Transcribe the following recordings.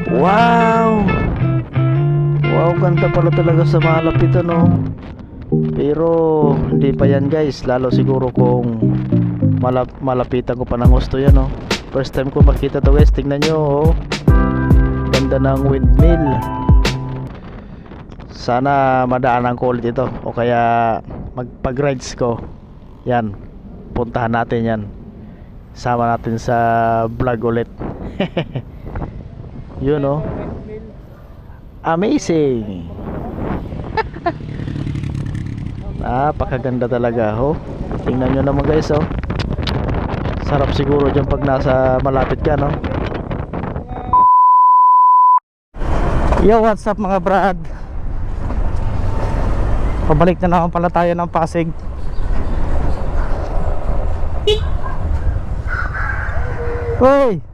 Wow! Wow, ganda pala talaga sa malapit ano. Pero hindi pa yan guys, lalo siguro kung malapitan ko pa ng gusto yan oh. First time ko makita to guys, tingnan nyo oh. Ganda ng windmill. Sana madaanan ko ulit ito o kaya magpag-rides ko. Yan, puntahan natin yan. Sama natin sa vlog ulit. Yun oh. Amazing. Napakaganda talaga oh. Tingnan nyo naman guys oh. Sarap siguro dyan pag nasa malapit ka no. Yo, what's up mga brad? Pabalik na naman pala tayo ng Pasig. Hoy!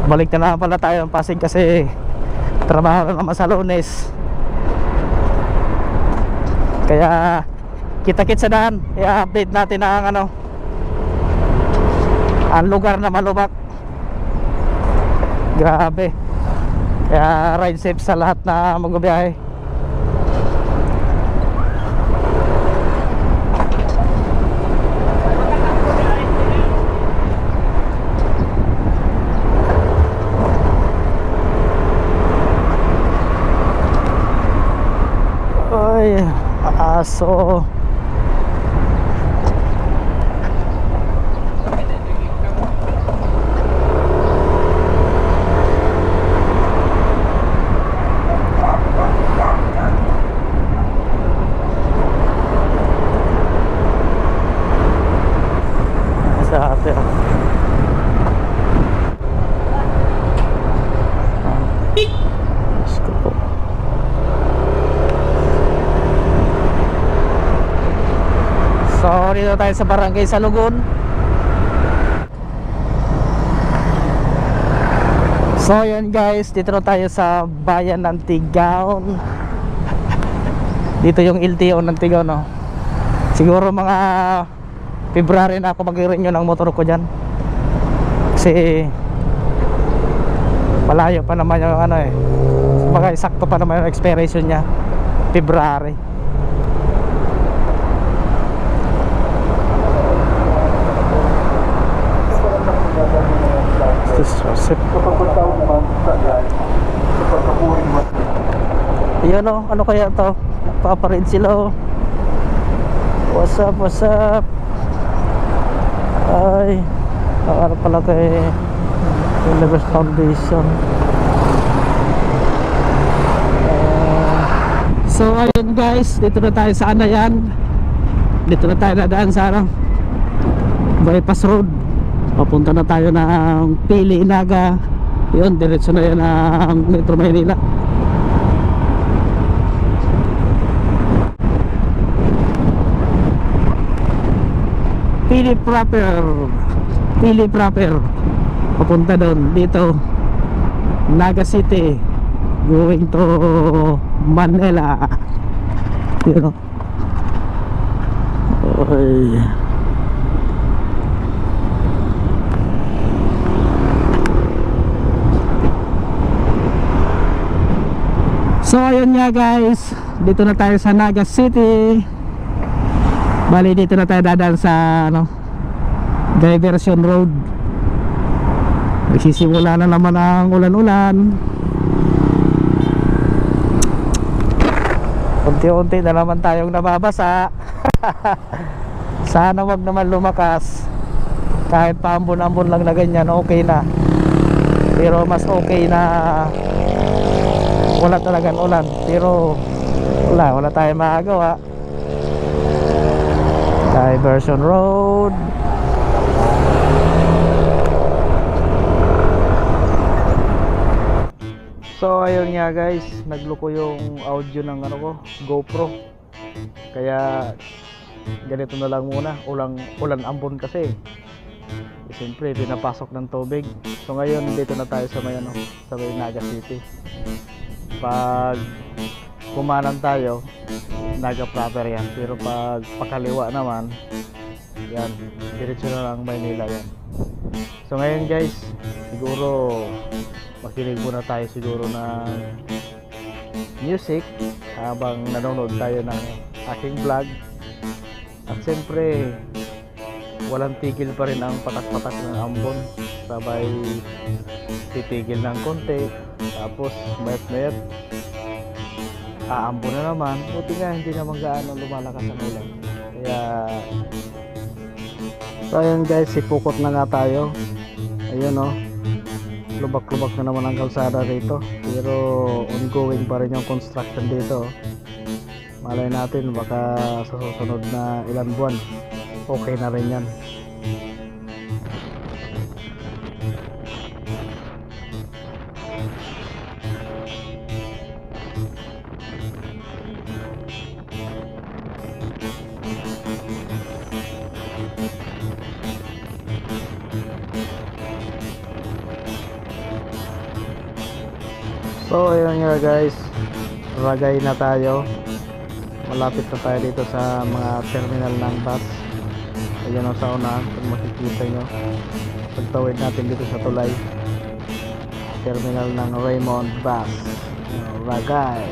Balik na naman pala tayo ng Pasig kasi trabaho na naman sa Lunes. Kaya kita-kits sa daan. I-update natin ang ang lugar na malubak. Grabe. Kaya ride safe sa lahat na magbibiyahe. Ay, aso. Sa ate So dito tayo sa Barangay Salugon. So yan guys, dito na tayo sa bayan ng Tigaon. Dito yung LTO ng Tigaon no. Siguro mga February na ako mag-renew ng motor ko dyan. Kasi malayo pa naman yung Kumbaga sakto pa naman yung expiration nya, February. Ayan o, ano kaya to? Nagpaparid sila o. What's up, what's up? Ay, ano pala kay Universe Foundation. So ayun guys, dito na tayo sa Anayan. Dito na tayo nadaan sa Bypass Road. Papunta na tayo ng Pili, Inaga. Yun, diretso na yan ng Metro Manila. Pili proper. Papunta doon, dito Naga City, going to Manila. You know? Oy. So ayun nga guys, dito na tayo sa Naga City. Bali dito na tayo dadaan sa Diversion Road. Nagsisimula na naman ang ulan-ulan. Unti-unti na naman tayong nababasa. Sana wag naman lumakas. Kahit paambon-ambon lang na ganyan, okay na. Pero mas okay na wala talagang ulan. Pero wala tayong magagawa. Diversion Road. So ayun nga guys, nagluko yung audio ng GoPro. Kaya ganito na lang muna. Ulan ambon kasi. Siyempre pinapasok ng tubig. So ngayon dito na tayo sa may Naga City. Pag kumanan tayo, Naga proper yan. Pero pag pakaliwa naman, yan, diretso na lang Maynila yan. So ngayon guys, siguro makinig muna tayo siguro ng music habang nanonood tayo ng aking vlog. At siyempre walang tigil pa rin ang patak-patak ng ambon, sabay titigil ng konti, tapos mayat-mayat aambon na naman. Buti nga hindi naman gaano lumalakas ang ulan. Kaya so ayun guys, sipukot na nga tayo. Ayun oh, lubak-lubak na naman ang kalsada dito, pero ongoing pa rin yung construction dito. Malay natin baka sa susunod na ilang buwan okay na rin yan. So ayun nga guys, ragay na tayo. Malapit na tayo dito sa mga terminal ng bus. Ayan ang sa una, kung makikita nyo, pagtawid natin dito sa tulay, terminal ng Raymond Bus, Ragay.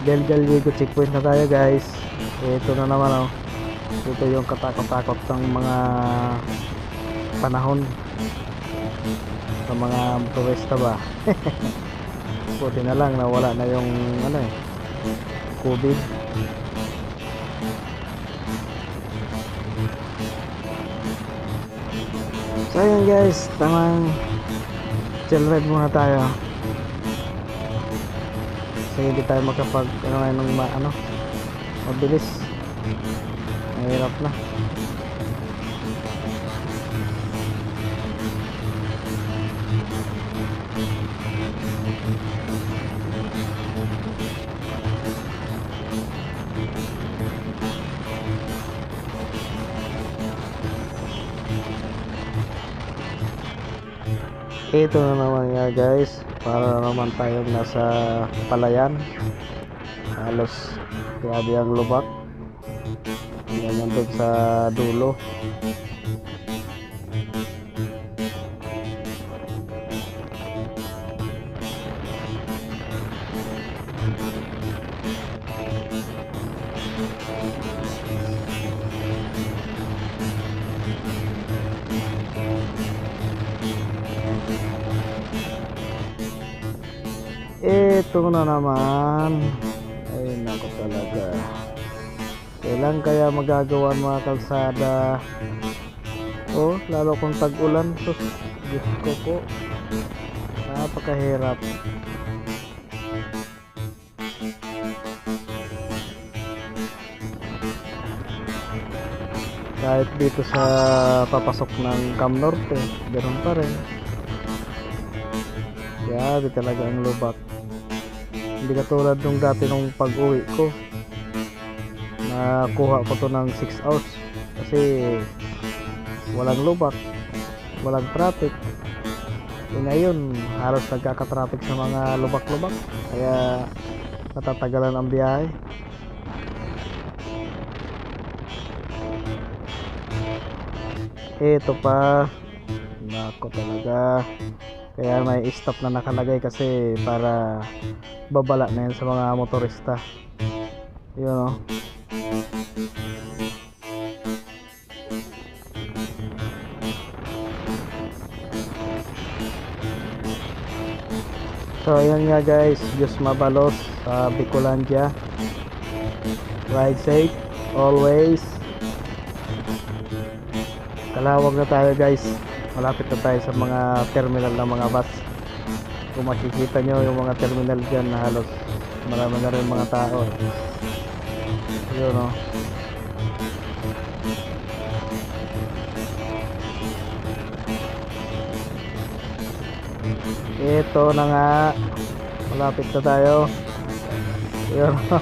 Del Vigo checkpoint na tayo guys. Ito na naman oh. Ito yung katakot-takot ng mga panahon sa mga turista ba. Buti na lang nawala na yung ano COVID. So ayun guys, tamang chill ride muna tayo. Kasi hindi tayo makapag mabilis. Mahirap na. Ito na naman nga guys, para naman tayong nasa palayan. Halos grabe ang lubak. Ganyan doon sa dulo. Ito na naman. Ay nako talaga. Kailan kaya magagawa mga kalsada? Oh, lalo kung tag-ulan. Sus, Diyos ko po. Napakahirap. Kahit dito sa papasok ng Cam Norte, ganoon pa rin. Grabe talaga ang lubak. Hindi katulad nung dati nung pag-uwi ko. Nakuha ko to ng 6 hours kasi walang lubak, walang traffic. Ngayon halos nagkaka-traffic sa mga lubak-lubak, kaya natatagalan ang biyahe. Ito pa, nako talaga, kaya may stop na nakalagay kasi para babala na yan sa mga motorista. Yun o. So ayan nga guys, Diyos mabalos sa Bicolandia. Ride safe always. Kalawag na tayo guys, malapit na tayo sa mga terminal ng mga bus. Kung makikita nyo yung mga terminal dyan na halos marami na rin mga tao. Yun o. Ito na nga, malapit na tayo. Yun o.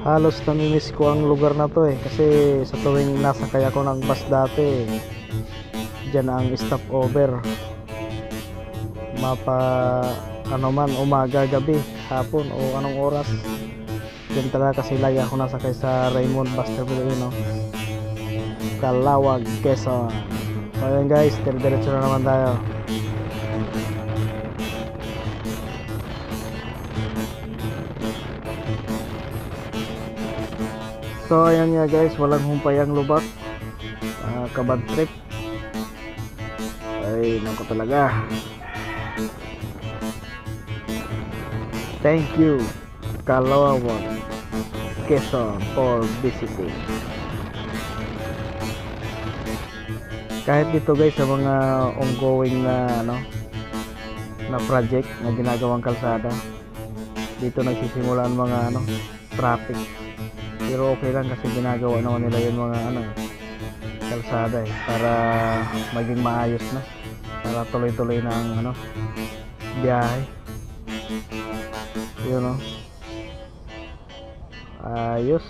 Halos namimiss ko ang lugar na to kasi sa tuwing nasakay ako ng bus dati, dyan ang stopover. Mapa ano man, umaga, gabi, hapon o anong oras, dyan talaga kasi lagi ako nasakay sa Raymond Bus Terminal, Calawag, Quezon. So ayan guys, diretso na naman tayo. So ayan nga guys, walang humpay ang lubak. Kabad trip. Ay nako talaga. Thank you Calawag, Quezon for visiting. Kahit dito guys sa mga ongoing na na project na ginagawang kalsada, dito nagsisimula ang mga traffic. Pero okay lang kasi ginagawa naman nila yung mga kalsada para maging maayos na, para tuloy-tuloy na ang biyahe. Yun ayos.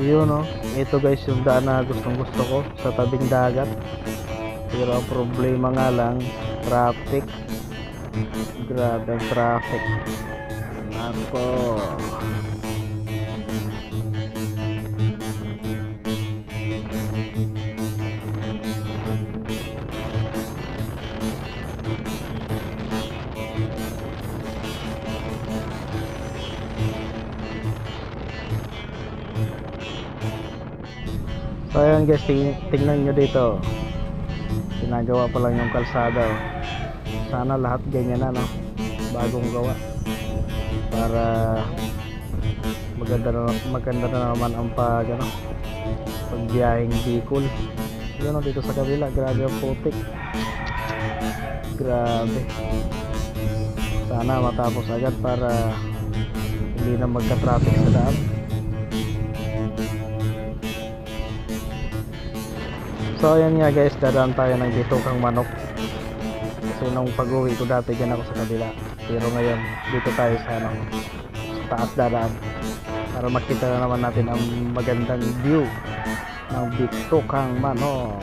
Yun ito guys yung daan na gustong gusto ko, sa tabing dagat. Pero ang problema nga lang, traffic. Grabe ang traffic. Ako so ayan guys, tingnan nyo dito, ginagawa pa lang yung kalsada sana lahat ganyan na bagong gawa para maganda na naman ang pagbiyaheng Bicol. Yun dito sa kabila, grabe ang putik, grabe. Sana matapos agad para hindi na magka-traffic sa daan. So ayan nga guys, dadaan tayo ng Bitokang Manok. Kasi nung pag-uwi ko dati dyan ako sa kabila, pero ngayon dito tayo sa taas dadaan para makita na naman natin ang magandang view ng Bitokang Manok.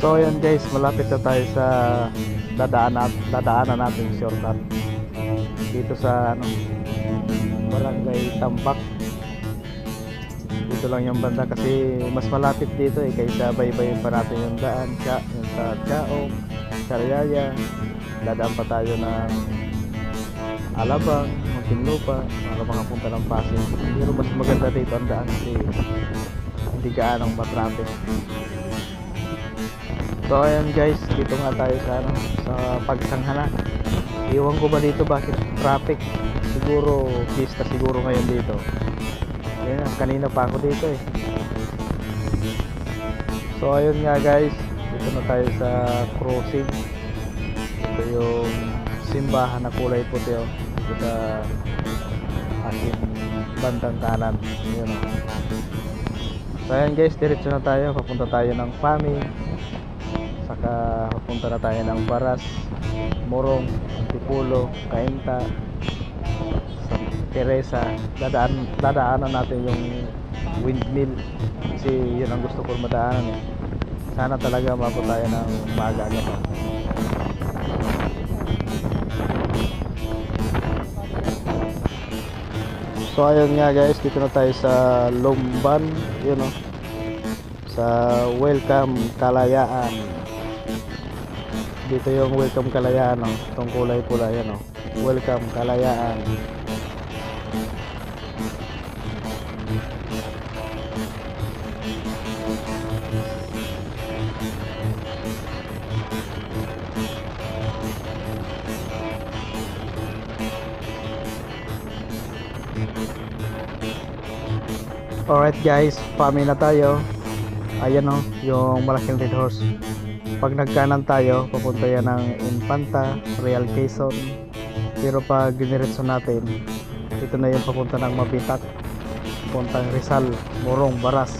So ayan guys, malapit na tayo sa dadaanan natin yung shortcut dito sa Barangay Tambak. Dito lang yung banda kasi mas malapit dito kaysa baybayin pa natin yung daan yung sa Chaong, Sariaya. Dadaan pa tayo ng Alabang, Muntinlupa para makapunta ng Pasig. Pero mas maganda dito ang daan kasi hindi gaanong matraffic. So ayan guys, dito nga tayo sa Pagsanghana. Iwan ko ba dito bakit traffic? Siguro pista siguro ngayon dito. Ayan, kanina pa ako dito So ayun nga guys, dito na tayo sa crossing. Ito yung simbahan na kulay puti dito sa aking bandang kanan. Ayan, So ayan guys, diretso na tayo, papunta tayo ng Pami. Saka papunta na tayo ng Baras, Morong, Antipolo, Cainta, San Teresa. Dadaanan natin yung windmill kasi yun ang gusto ko madaanan Sana talaga mabot tayo ng maaga-aga pa. So ayun nga guys, dito na tayo sa Lumban, sa Welcome Kalayaan. Dito yung Welcome Kalayaan, itong kulay pula yan, Welcome Kalayaan. Alright guys, Pami na tayo. Ayan yung malaking red horse. Pag nagkanan tayo, papunta yan ng Infanta, Real Quezon. Pero pag diniretso natin, ito na yung papunta ng Mabitak, papuntang Rizal, Morong, Baras.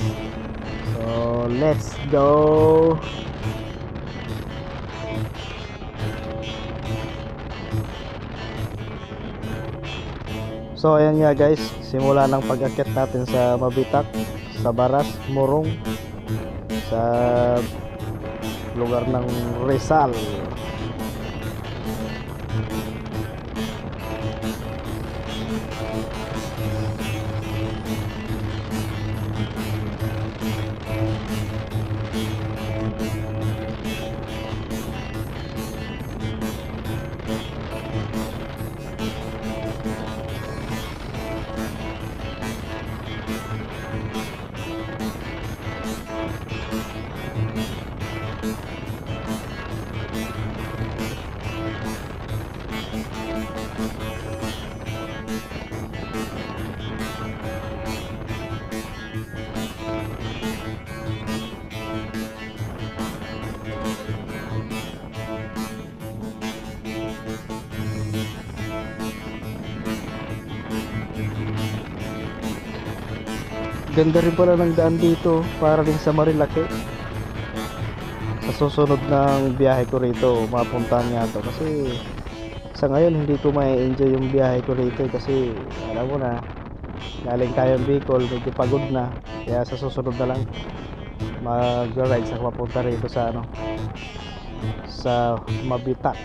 So let's go. So ayan nga guys, simula ng pag-akyat natin sa Mabitak, sa Baras, Morong, sa lugar ng Rizal. Ganda rin pala ng daan dito, para din sa Marilake. Sa susunod ng biyahe ko rito, mapuntahan nga to kasi sa ngayon hindi ko ma-enjoy yung biyahe ko rito kasi alam mo na, galing tayong Bicol, medyo pagod na. Kaya sa susunod na lang mag-ride sa papunta rito sa sa Mabitak.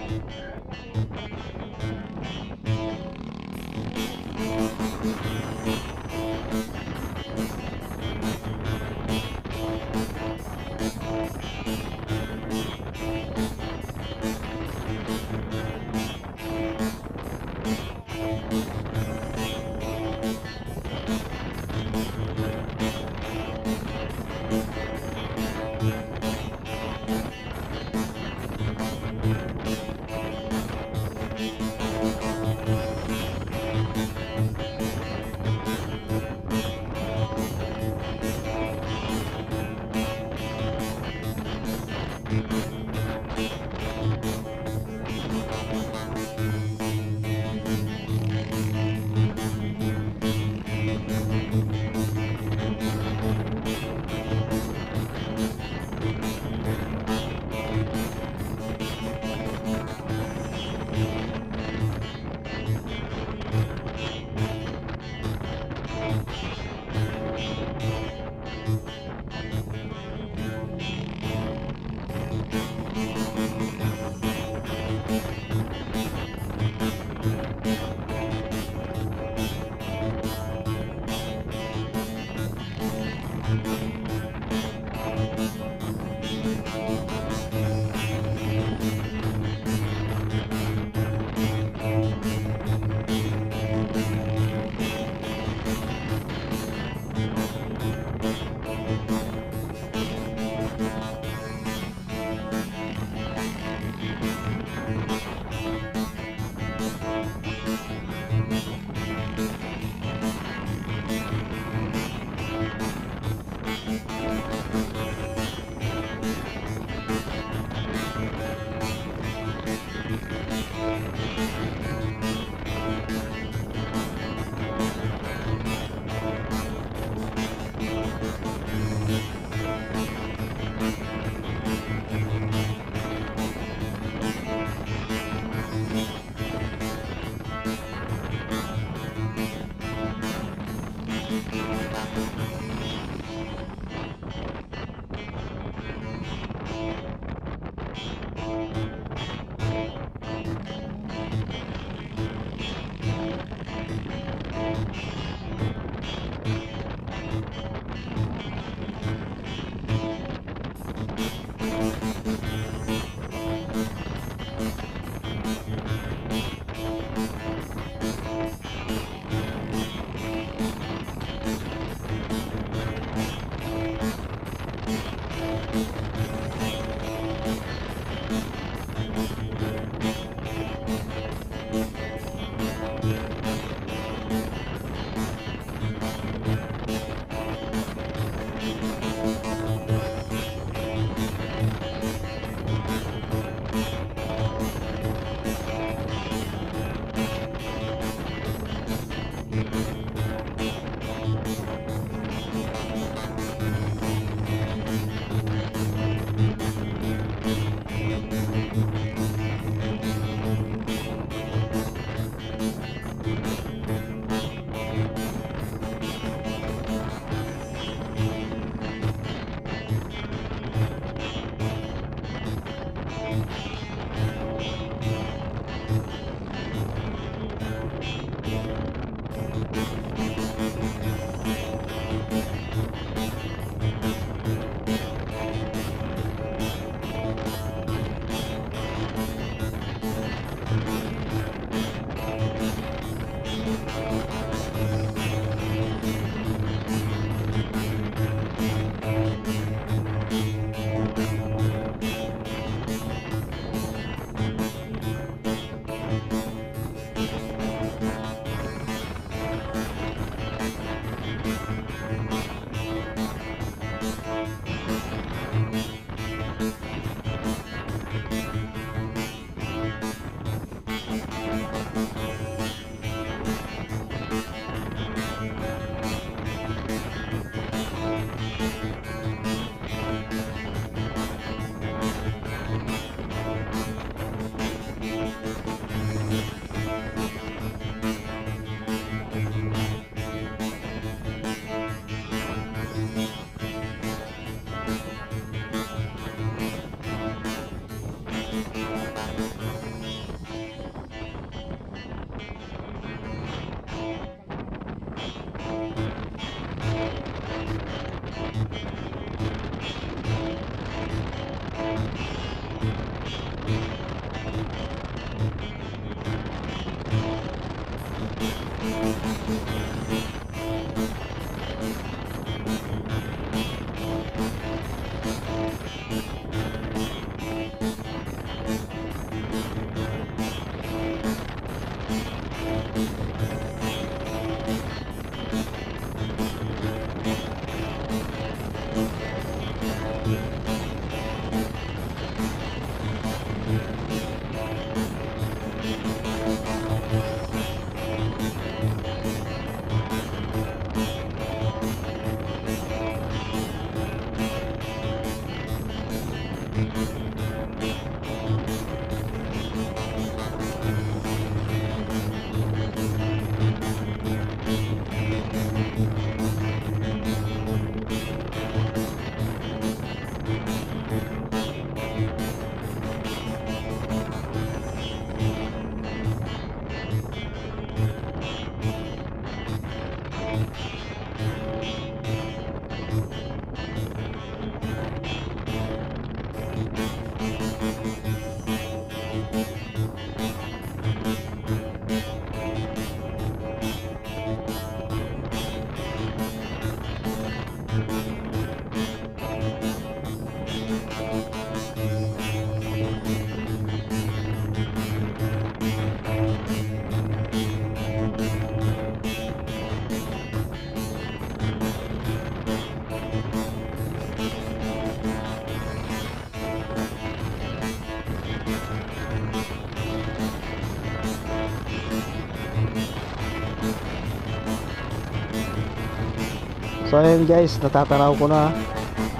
So ayun guys, natatanaw ko na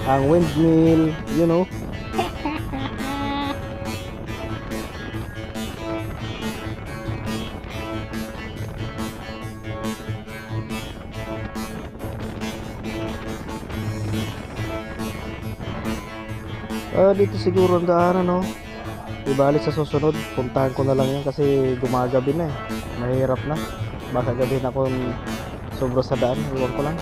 ang windmill, you know. Dito siguro ang daanan, no? Di bali sa susunod, puntahan ko na lang yan kasi gumagabi na eh. Mahirap na. Baka gabihin ako sobra sa daan, iwan ko lang.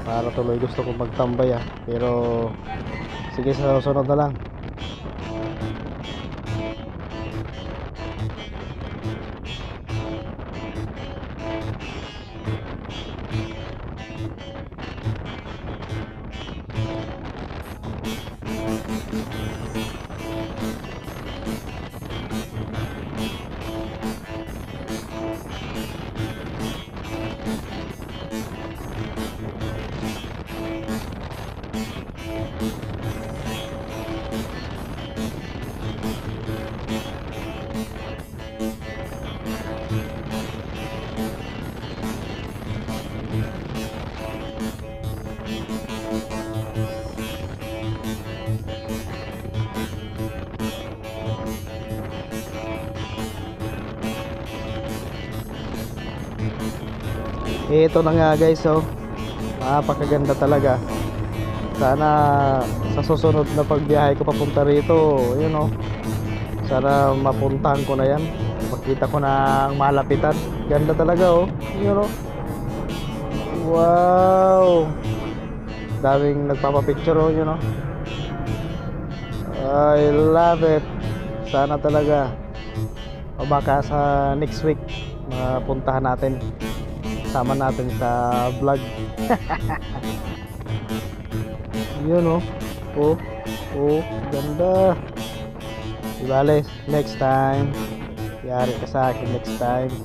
Para tuloy gusto ko magtambay ah. Pero sige, sa susunod na lang. Ito na nga guys, so napakaganda talaga. Sana sa susunod na pagbiyahe ko papunta rito, yun know, sana mapuntahan ko na yan, makita ko na ang malapitan. Ganda talaga oh, yun know. Wow, daming nagpapapicture oh, yun know. I love it. Sana talaga o baka sa next week mapuntahan natin, sama natin sa vlog. Yun oh. Oh, ganda. Ibale, next time. Yari ka sa akin next time.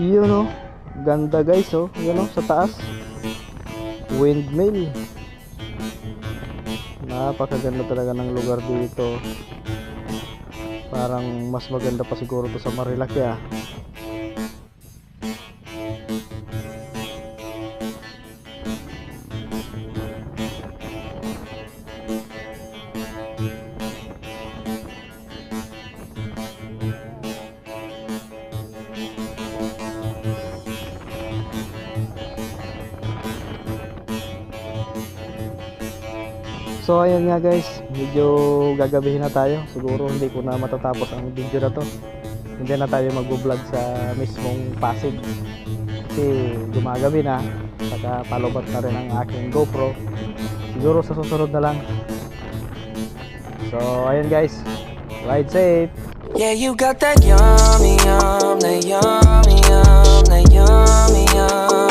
Yun oh, ganda guys oh, yun oh, sa taas windmill. Napakaganda talaga ng lugar dito. Parang mas maganda pa siguro to sa Marilaki ah. So ayan nga guys, medyo gagabihin na tayo. Siguro hindi ko na matatapos ang video na to. Hindi na tayo mag-vlog sa mismong Pasig kasi gumagabi na, saka palubat na rin ang aking GoPro. Siguro sa susunod na lang. So ayan guys, ride safe. Yeah, you got that yummy, yum, that yummy, yum, that yummy, yum.